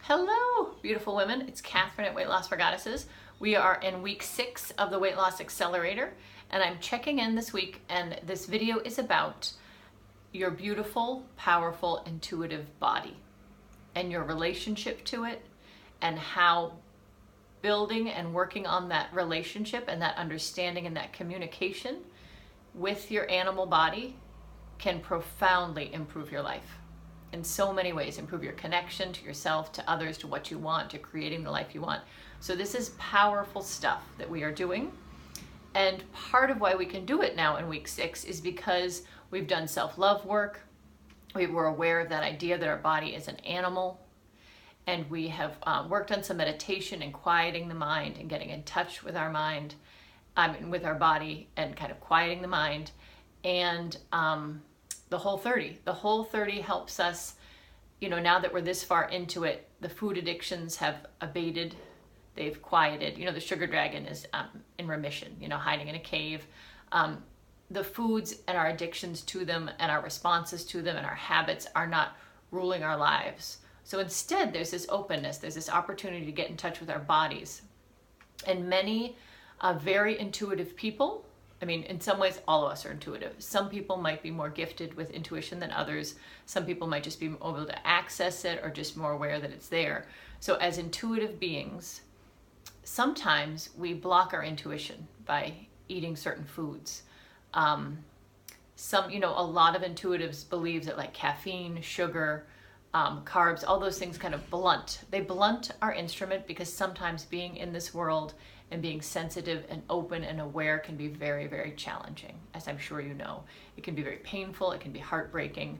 Hello, beautiful women. It's Catherine at Weight Loss for Goddesses. We are in week 6 of the Weight Loss Accelerator, and I'm checking in this week, and this video is about your beautiful, powerful, intuitive body and your relationship to it, and how building and working on that relationship and that understanding and that communication with your animal body can profoundly improve your life in so many ways. Improve your connection to yourself, to others, to what you want, to creating the life you want. So this is powerful stuff that we are doing. And part of why we can do it now in week 6 is because we've done self-love work. We were aware of that idea that our body is an animal. And we have worked on some meditation and quieting the mind and getting in touch with our mind, with our body, and kind of quieting the mind. And the Whole30. The Whole30 helps us, now that we're this far into it, the food addictions have abated, they've quieted. The sugar dragon is in remission, hiding in a cave. The foods and our addictions to them and our responses to them and our habits are not ruling our lives. So instead, there's this openness, there's this opportunity to get in touch with our bodies. And many very intuitive people, in some ways, all of us are intuitive. Some people might be more gifted with intuition than others. Some people might just be able to access it or just more aware that it's there. So as intuitive beings, sometimes we block our intuition by eating certain foods. A lot of intuitives believe that like caffeine, sugar, carbs, all those things kind of they blunt our instrument, because sometimes being in this world and being sensitive and open and aware can be very, very challenging, as I'm sure you know. It can be very painful, it can be heartbreaking.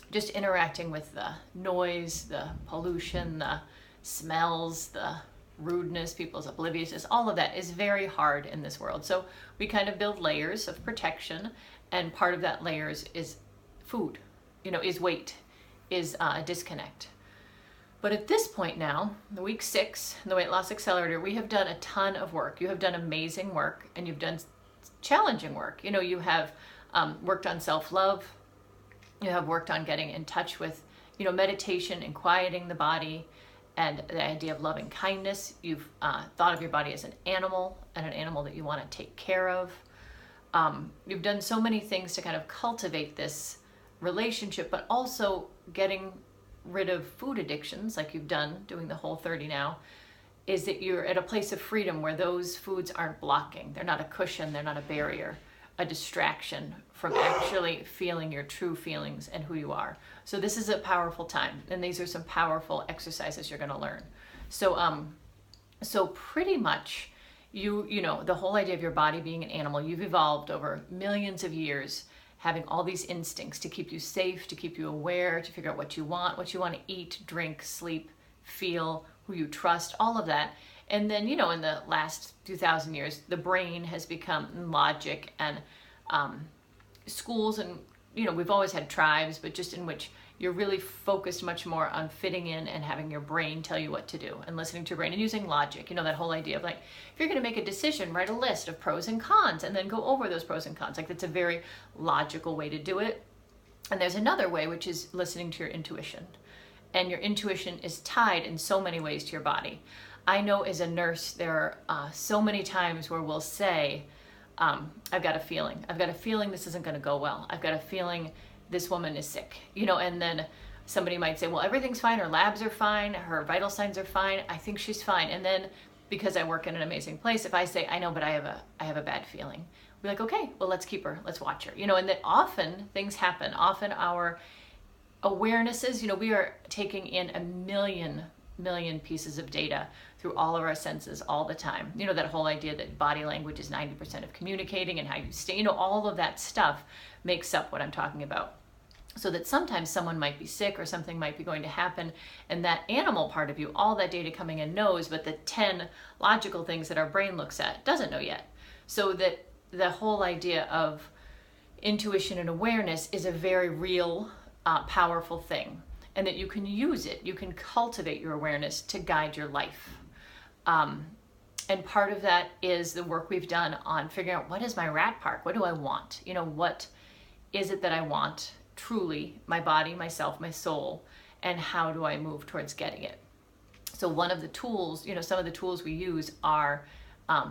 Just interacting with the noise, the pollution, the smells, the rudeness, people's obliviousness, all of that is very hard in this world. So we kind of build layers of protection, and part of that layers is food, is weight, is a disconnect. But at this point now, the week 6, the Weight Loss Accelerator, we have done a ton of work. You have done amazing work, and you've done challenging work. You have worked on self-love. You have worked on getting in touch with, meditation and quieting the body, and the idea of loving kindness. You've thought of your body as an animal, and an animal that you want to take care of. You've done so many things to kind of cultivate this relationship, but also getting rid of food addictions, like you've done doing the Whole30 now, is that you're at a place of freedom where those foods aren't blocking. They're not a cushion, they're not a barrier, a distraction from actually feeling your true feelings and who you are. So this is a powerful time, and these are some powerful exercises you're going to learn. So pretty much the whole idea of your body being an animal, you've evolved over millions of years, having all these instincts to keep you safe, to keep you aware, to figure out what you want to eat, drink, sleep, feel, who you trust, all of that. And then, in the last 2,000 years, the brain has become logic, and schools, and, we've always had tribes, but just in which you're really focused much more on fitting in and having your brain tell you what to do, and listening to your brain and using logic. That whole idea of, like, if you're going to make a decision, write a list of pros and cons and then go over those pros and cons. Like, that's a very logical way to do it. And there's another way, which is listening to your intuition. And your intuition is tied in so many ways to your body. I know as a nurse, there are so many times where we'll say, I've got a feeling this isn't going to go well. I've got a feeling this woman is sick, and then somebody might say, well, everything's fine, her labs are fine, her vital signs are fine, I think she's fine. And then, because I work in an amazing place, if I say, I know, but I have a bad feeling, we're like, okay, well, let's keep her, let's watch her, and that often things happen. Often our awarenesses, we are taking in a million pieces of data through all of our senses all the time. That whole idea that body language is 90% of communicating, and how you stay, all of that stuff makes up what I'm talking about. So that sometimes someone might be sick or something might be going to happen, and that animal part of you, all that data coming in, knows, but the 10 logical things that our brain looks at doesn't know yet. So that the whole idea of intuition and awareness is a very real, powerful thing, and that you can use it, you can cultivate your awareness to guide your life. And part of that is the work we've done on figuring out, what is my rat park? What do I want? What is it that I want truly, my body, myself, my soul, and how do I move towards getting it? So one of the tools, some of the tools we use are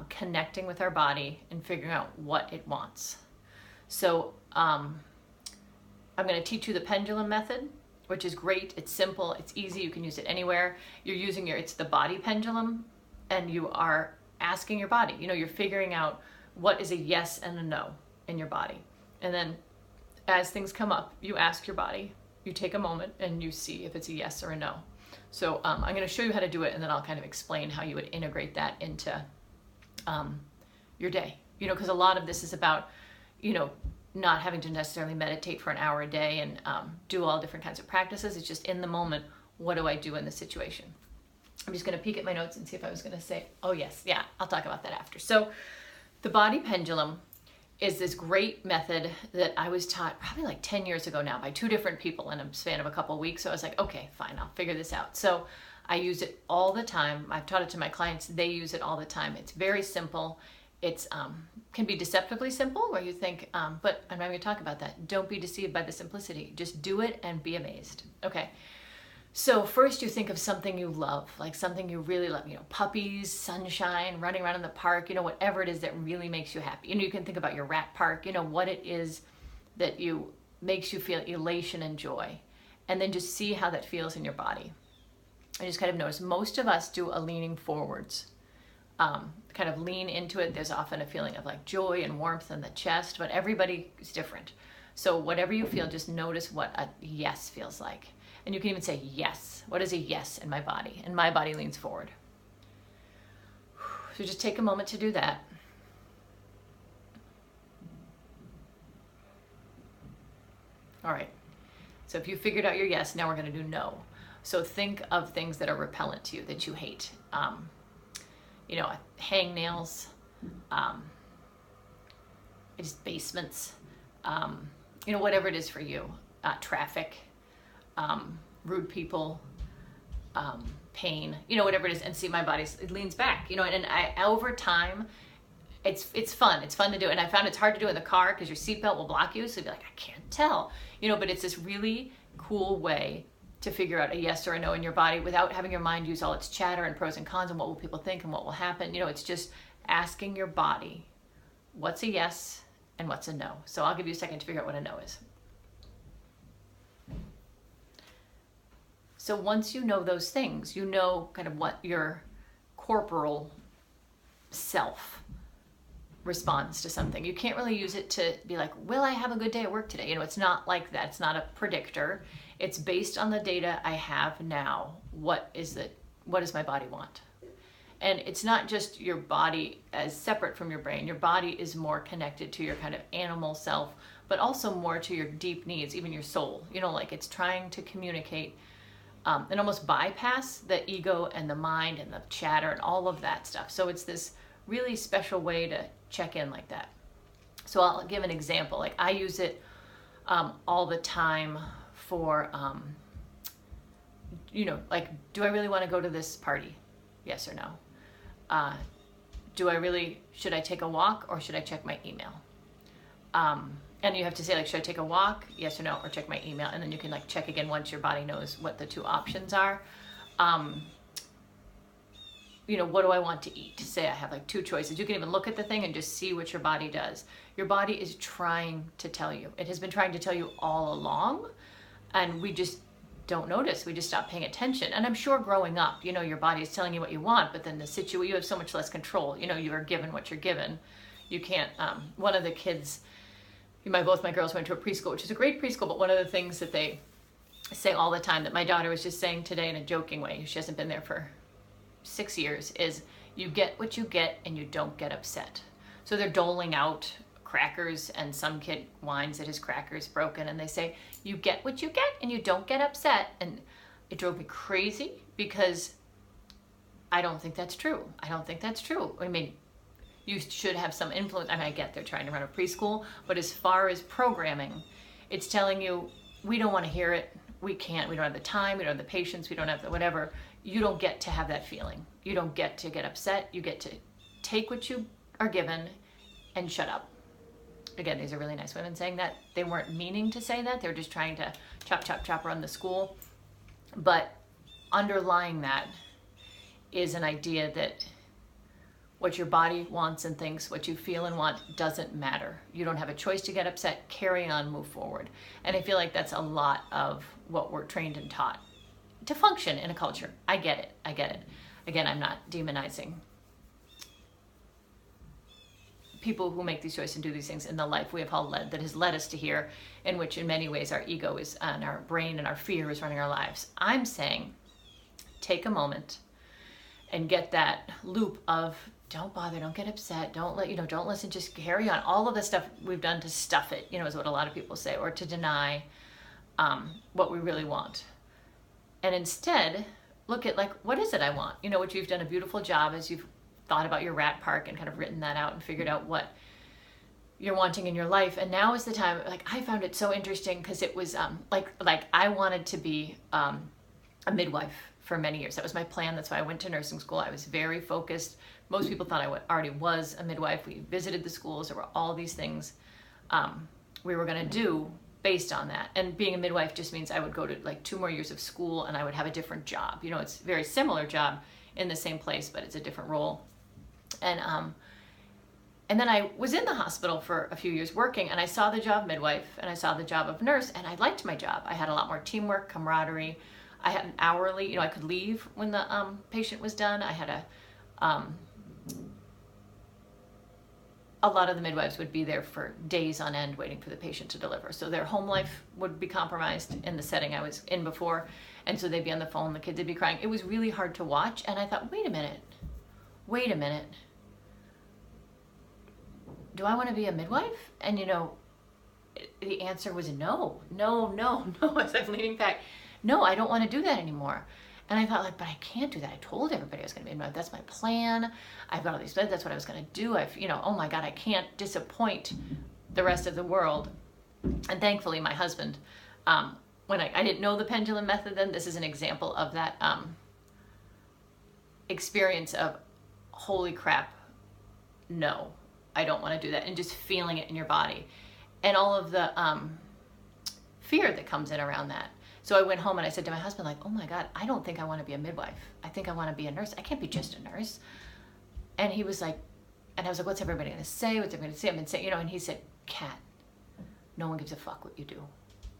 connecting with our body and figuring out what it wants. So I'm going to teach you the pendulum method, which is great. It's simple, it's easy, you can use it anywhere. You're using it's the body pendulum, and you are asking your body, you're figuring out what is a yes and a no in your body. And then as things come up, you ask your body, you take a moment and you see if it's a yes or a no. So I'm going to show you how to do it, and then I'll kind of explain how you would integrate that into your day. Because a lot of this is about, not having to necessarily meditate for an hour a day and do all different kinds of practices. It's just in the moment, what do I do in this situation? I'm just going to peek at my notes and see if I was going to say, oh yes, yeah, I'll talk about that after. So the body pendulum is this great method that I was taught probably like 10 years ago now by 2 different people in a span of a couple of weeks. So I was like, okay, fine, I'll figure this out. So I use it all the time. I've taught it to my clients. They use it all the time. It's very simple. It's can be deceptively simple, where you think, but I'm not going to talk about that. Don't be deceived by the simplicity. Just do it and be amazed. Okay. So first you think of something you love, like something you really love, puppies, sunshine, running around in the park, whatever it is that really makes you happy. You can think about your rat park, what it is that makes you feel elation and joy. And then just see how that feels in your body. I just kind of notice most of us do a leaning forwards. Kind of lean into it. There's often a feeling of like joy and warmth in the chest, but everybody is different. So whatever you feel, just notice what a yes feels like. And you can even say yes. What is a yes in my body? And my body leans forward. So just take a moment to do that. All right. So if you figured out your yes, now we're going to do no. So think of things that are repellent to you, that you hate. Hangnails, just basements, whatever it is for you, traffic, rude people, pain, whatever it is. And see, my body, it leans back, and over time, it's fun. It's fun to do. And I found it's hard to do in the car because your seatbelt will block you. So you'll be like, I can't tell, but it's this really cool way to figure out a yes or a no in your body without having your mind use all its chatter and pros and cons and what will people think and what will happen. It's just asking your body what's a yes and what's a no. So I'll give you a second to figure out what a no is. So once you know those things, you know kind of what your corporal self responds to something. You can't really use it to be like, will I have a good day at work today? It's not like that. It's not a predictor. It's based on the data I have now. What does my body want? And it's not just your body as separate from your brain. Your body is more connected to your kind of animal self, but also more to your deep needs, even your soul. Like it's trying to communicate and almost bypass the ego and the mind and the chatter and all of that stuff. So it's this really special way to check in like that. So I'll give an example. Like I use it all the time for, like, do I really want to go to this party? Yes or no? Should I take a walk or should I check my email? And you have to say, like, should I take a walk? Yes or no, or check my email. And then you can like check again once your body knows what the 2 options are. What do I want to eat? Say I have like 2 choices. You can even look at the thing and just see what your body does. Your body is trying to tell you. It has been trying to tell you all along, and we just don't notice. We just stop paying attention. And I'm sure growing up, your body is telling you what you want, but then you have so much less control. You are given what you're given. You can't, one of the kids, both my girls went to a preschool, which is a great preschool, but one of the things that they say all the time that my daughter was just saying today in a joking way, she hasn't been there for 6 years, is you get what you get and you don't get upset. So they're doling out crackers and some kid whines that his cracker's broken and they say, you get what you get and you don't get upset. And it drove me crazy because I don't think that's true. I don't think that's true. I mean, you should have some influence. I get they're trying to run a preschool, but as far as programming, it's telling you, we don't want to hear it. We can't, we don't have the time, we don't have the patience, we don't have the whatever. You don't get to have that feeling. You don't get to get upset. You get to take what you are given and shut up. Again, these are really nice women saying that. They weren't meaning to say that. They were just trying to chop, chop, chop, run the school. But underlying that is an idea that what your body wants and thinks, what you feel and want, doesn't matter. You don't have a choice to get upset. Carry on, move forward. And I feel like that's a lot of what we're trained and taught to function in a culture. I get it. I get it. Again, I'm not demonizing people who make these choices and do these things in the life we have all led, that has led us to here, in which in many ways our ego is, and our brain and our fear is running our lives. I'm saying take a moment and get that loop of don't bother, don't get upset, don't listen, just carry on. All of the stuff we've done to stuff it, is what a lot of people say, or to deny what we really want. And instead, look at what is it I want? Which you've done a beautiful job as you've thought about your rat park and kind of written that out and figured out what you're wanting in your life. And now is the time, I found it so interesting because it was I wanted to be a midwife for many years. That was my plan. That's why I went to nursing school. I was very focused. Most people thought I already was a midwife. We visited the schools. There were all these things we were going to do based on that. And being a midwife just means I would go to 2 more years of school and I would have a different job. It's a very similar job in the same place, but it's a different role. And then I was in the hospital for a few years working, and I saw the job midwife and I saw the job of nurse, and I liked my job. I had a lot more teamwork, camaraderie. I had an hourly, I could leave when the patient was done. I had a lot of the midwives would be there for days on end waiting for the patient to deliver. So their home life would be compromised in the setting I was in before. And so they'd be on the phone, the kids would be crying. It was really hard to watch. And I thought, wait a minute. Do I want to be a midwife? And the answer was no, as I'm leaning back. No, I don't want to do that anymore. And I thought, but I can't do that. I told everybody I was going to be a midwife. That's my plan. I've got all these, that's what I was going to do. Oh my God, I can't disappoint the rest of the world. And thankfully, my husband, when I didn't know the pendulum method then, this is an example of that experience of, holy crap, no, I don't want to do that. And just feeling it in your body. And all of the fear that comes in around that. So I went home and I said to my husband, oh my God, I don't think I want to be a midwife. I think I want to be a nurse. I can't be just a nurse. And he was like, and I was like, what's everybody going to say? What's everybody going to say? I've been saying, and he said, Kat, no one gives a fuck what you do.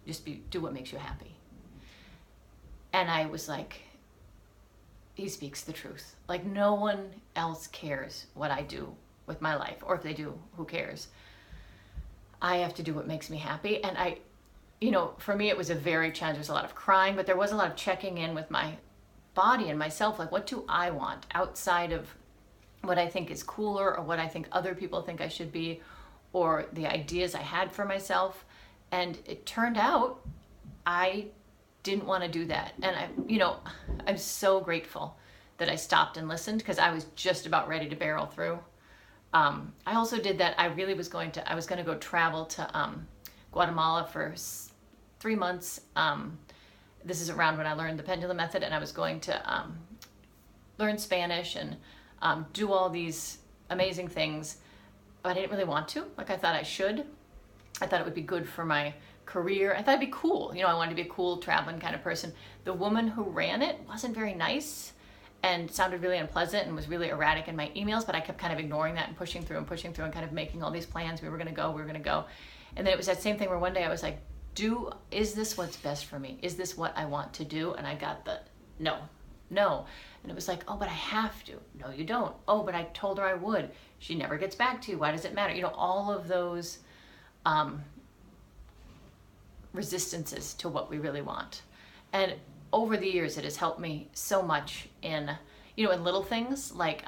Just do what makes you happy. And I was like, he speaks the truth. No one else cares what I do with my life, or if they do, who cares? I have to do what makes me happy. And for me, it was a very challenge. There's a lot of crying, but there was a lot of checking in with my body and myself. What do I want outside of what I think is cooler, or what I think other people think I should be, or the ideas I had for myself? And it turned out I didn't want to do that. And I'm so grateful that I stopped and listened, because I was just about ready to barrel through. I also did that. I was going to go travel to Guatemala for 3 months. This is around when I learned the pendulum method, and I was going to learn Spanish and do all these amazing things, but I didn't really want to. I thought I should. I thought it would be good for my career. I thought it'd be cool. I wanted to be a cool traveling kind of person. The woman who ran it wasn't very nice and sounded really unpleasant and was really erratic in my emails, but I kept kind of ignoring that and pushing through and kind of making all these plans. We were going to go. And then it was that same thing where one day I was like, is this what's best for me? Is this what I want to do? And I got the no. And it was like, oh, but I have to. No, you don't. Oh, but I told her I would. She never gets back to you. Why does it matter? All of those resistances to what we really want. And over the years, it has helped me so much in little things like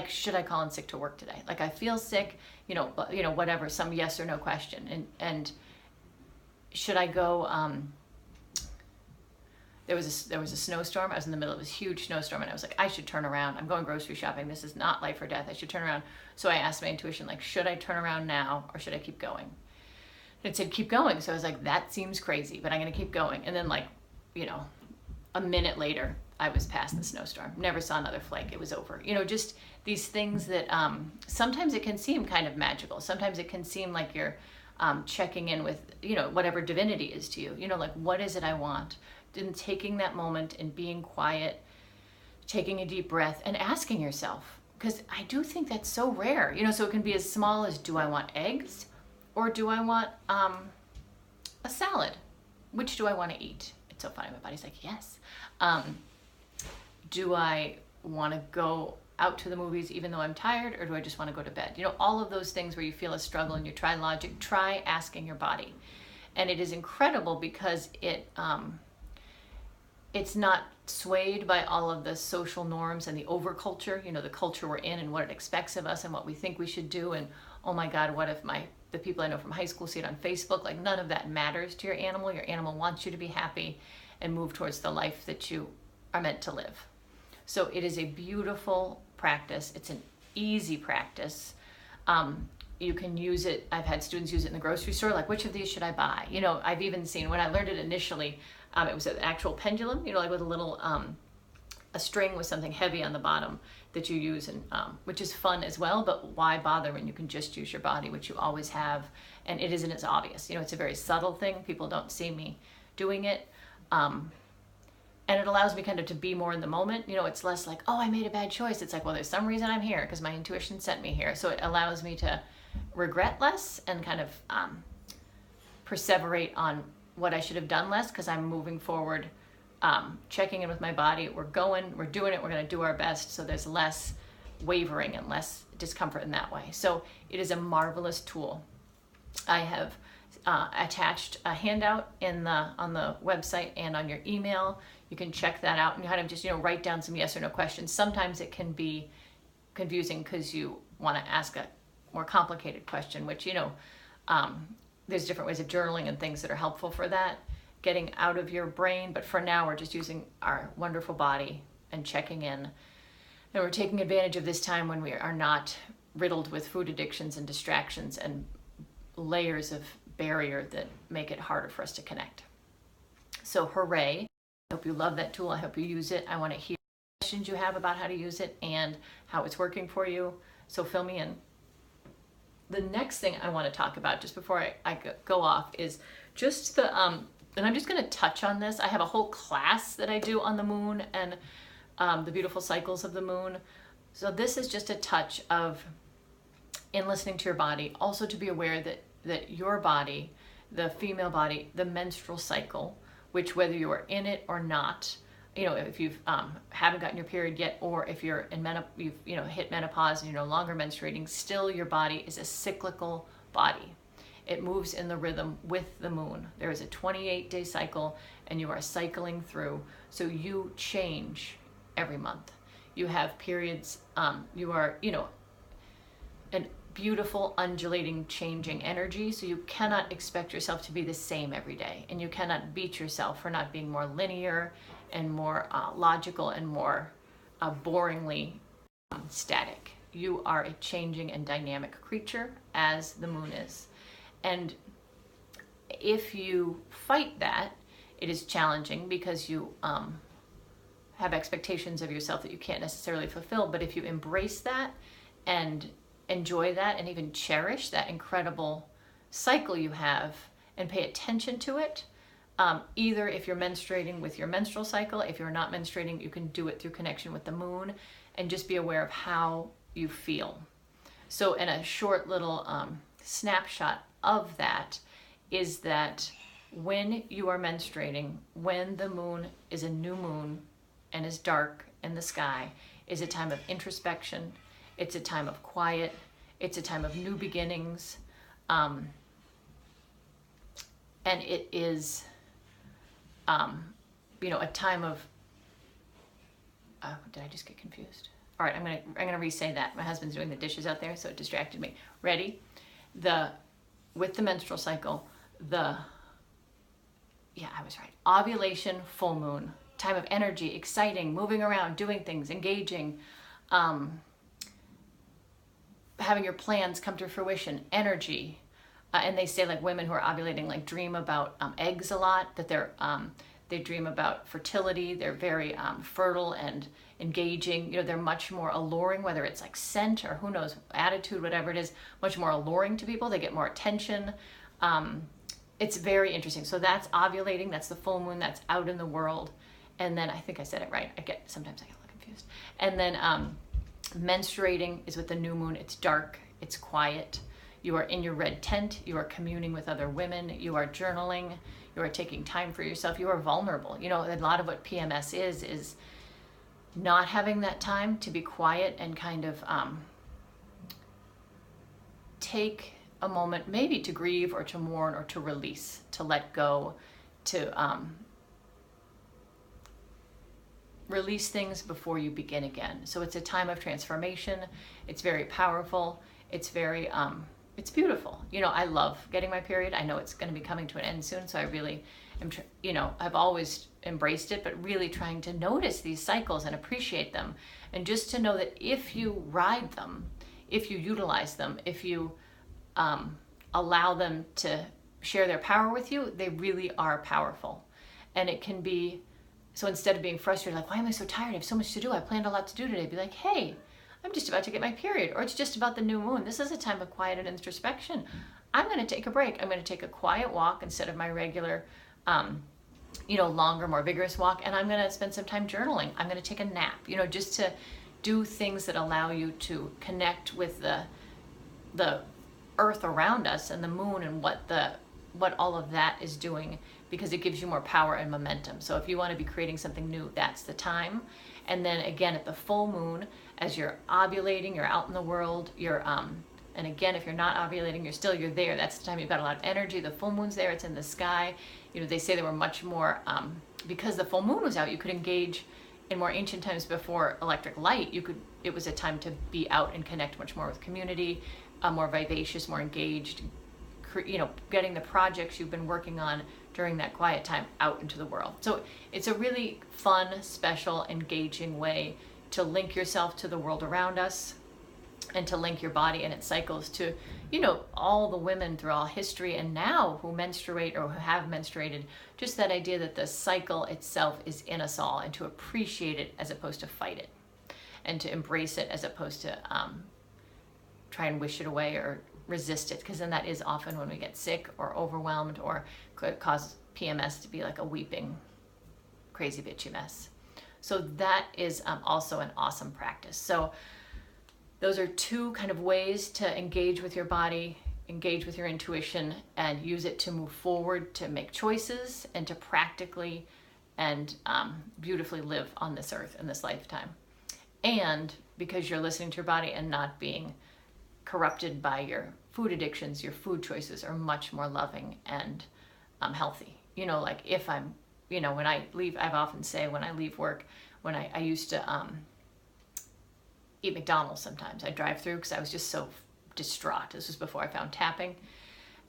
should I call in sick to work today? I feel sick, whatever, some yes or no question. And should I go, there was a snowstorm. I was in the middle of this huge snowstorm, and I was like, I should turn around. I'm going grocery shopping. This is not life or death. I should turn around. So I asked my intuition, should I turn around now, or should I keep going? And it said, keep going. So I was like, that seems crazy, but I'm going to keep going. And then a minute later, I was past the snowstorm. Never saw another flake. It was over. Just these things that sometimes it can seem kind of magical. Sometimes it can seem like you're checking in with, whatever divinity is to you. What is it I want? in taking that moment and being quiet, taking a deep breath and asking yourself, because I do think that's so rare, so it can be as small as, do I want eggs or do I want a salad? Which do I want to eat? It's so funny. My body's like, yes. Do I want to go out to the movies even though I'm tired, or do I just want to go to bed? All of those things where you feel a struggle and you try logic, try asking your body. And it is incredible because it's not swayed by all of the social norms and the overculture, the culture we're in and what it expects of us and what we think we should do. And oh my God, what if the people I know from high school see it on Facebook? Like, none of that matters to your animal. Your animal wants you to be happy and move towards the life that you are meant to live. So it is a beautiful practice. It's an easy practice. You can use it. I've had students use it in the grocery store, like, which of these should I buy? I've even seen, when I learned it initially, it was an actual pendulum, like with a little, a string with something heavy on the bottom that you use, and which is fun as well, but why bother when you can just use your body, which you always have, and it isn't as obvious. It's a very subtle thing. People don't see me doing it. And it allows me kind of to be more in the moment. It's less like, oh, I made a bad choice. It's like, well, there's some reason I'm here because my intuition sent me here. So it allows me to regret less and kind of perseverate on what I should have done less, because I'm moving forward, checking in with my body. We're doing it, we're going to do our best. So there's less wavering and less discomfort in that way. So it is a marvelous tool. I have attached a handout on the website and on your email. You can check that out and kind of just, write down some yes or no questions. Sometimes it can be confusing because you want to ask a more complicated question, which, there's different ways of journaling and things that are helpful for that, getting out of your brain. But for now, we're just using our wonderful body and checking in. And we're taking advantage of this time when we are not riddled with food addictions and distractions and layers of barrier that make it harder for us to connect. So hooray. I hope you love that tool. I hope you use it. I want to hear questions you have about how to use it and how it's working for you. So fill me in. The next thing I want to talk about just before I go off is just the, and I'm just going to touch on this. I have a whole class that I do on the moon and the beautiful cycles of the moon. So this is just a touch of, in listening to your body, also to be aware that your body, the female body, the menstrual cycle, which whether you are in it or not, if you haven't gotten your period yet, or if you're in you've hit menopause and you're no longer menstruating, still your body is a cyclical body. It moves in the rhythm with the moon. There is a 28-day cycle and you are cycling through. So you change every month. You have periods, you are, an beautiful undulating changing energy. So you cannot expect yourself to be the same every day, and you cannot beat yourself for not being more linear and more logical and more boringly static. You are a changing and dynamic creature, as the moon is. And if you fight that, it is challenging because you have expectations of yourself that you can't necessarily fulfill. But if you embrace that and enjoy that and even cherish that incredible cycle you have and pay attention to it, either if you're menstruating with your menstrual cycle, if you're not menstruating, you can do it through connection with the moon, and just be aware of how you feel. So in a short little snapshot of that is that when you are menstruating, when the moon is a new moon and is dark in the sky, is a time of introspection. It's a time of quiet. It's a time of new beginnings. And it is, a time of, did I just get confused? All right, I'm gonna re-say that. My husband's doing the dishes out there, so it distracted me. Ready? With the menstrual cycle, I was right. Ovulation, full moon, time of energy, exciting, moving around, doing things, engaging, having your plans come to fruition, energy. And they say, like, women who are ovulating, like, dream about eggs a lot, that they dream about fertility. They're very fertile and engaging. They're much more alluring, whether it's like scent or who knows, attitude, whatever it is, much more alluring to people. They get more attention. it's very interesting. So that's ovulating, that's the full moon, that's out in the world. And then I think I said it right. Sometimes I get a little confused. And then menstruating is with the new moon. It's dark, it's quiet. You are in your red tent, you are communing with other women, you are journaling, you are taking time for yourself, you are vulnerable. You know, a lot of what PMS is not having that time to be quiet and kind of take a moment maybe to grieve or to mourn or to release, to let go, to release things before you begin again. So it's a time of transformation. It's very powerful. It's very, it's beautiful. You know, I love getting my period. I know it's going to be coming to an end soon, so I really am, you know, I've always embraced it, but really trying to notice these cycles and appreciate them. And just to know that if you ride them, if you utilize them, if you allow them to share their power with you, they really are powerful. And it can be, so instead of being frustrated, like, why am I so tired? I have so much to do. I planned a lot to do today. Be like, hey, I'm just about to get my period, or it's just about the new moon. This is a time of quiet and introspection. I'm going to take a break. I'm going to take a quiet walk instead of my regular, you know, longer, more vigorous walk. And I'm going to spend some time journaling. I'm going to take a nap, you know, just to do things that allow you to connect with the earth around us and the moon and what all of that is doing, because it gives you more power and momentum. So if you want to be creating something new, that's the time. And then again, at the full moon, as you're ovulating, you're out in the world, you're and again, if you're not ovulating, you're there. That's the time you've got a lot of energy. The full moon's there, it's in the sky. You know, they say there were much more, because the full moon was out, you could engage in more ancient times before electric light. It was a time to be out and connect much more with community, more vivacious, more engaged, you know, getting the projects you've been working on during that quiet time out into the world. So it's a really fun, special, engaging way to link yourself to the world around us and to link your body and its cycles to, you know, all the women through all history and now who menstruate or who have menstruated, just that idea that the cycle itself is in us all, and to appreciate it as opposed to fight it, and to embrace it as opposed to try and wish it away or resist it, because then that is often when we get sick or overwhelmed or could cause PMS to be like a weeping, crazy bitchy mess. So that is also an awesome practice. So those are two kind of ways to engage with your body, engage with your intuition, and use it to move forward, to make choices, and to practically and beautifully live on this earth in this lifetime. And because you're listening to your body and not being corrupted by your food addictions, your food choices are much more loving and healthy. You know, like if I'm, you know, when I leave, I've often say when I leave work, when I used to eat McDonald's sometimes. I drive through because I was just so distraught. This was before I found tapping.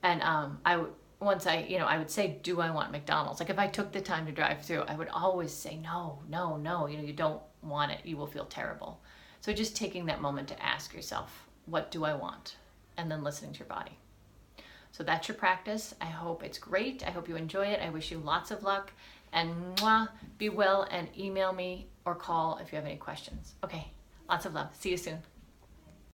And I would say, do I want McDonald's? Like if I took the time to drive through, I would always say, no, you know, you don't want it. You will feel terrible. So just taking that moment to ask yourself, what do I want? And then listening to your body. So that's your practice. I hope it's great. I hope you enjoy it. I wish you lots of luck, and be well, and email me or call if you have any questions. Okay, lots of love. See you soon.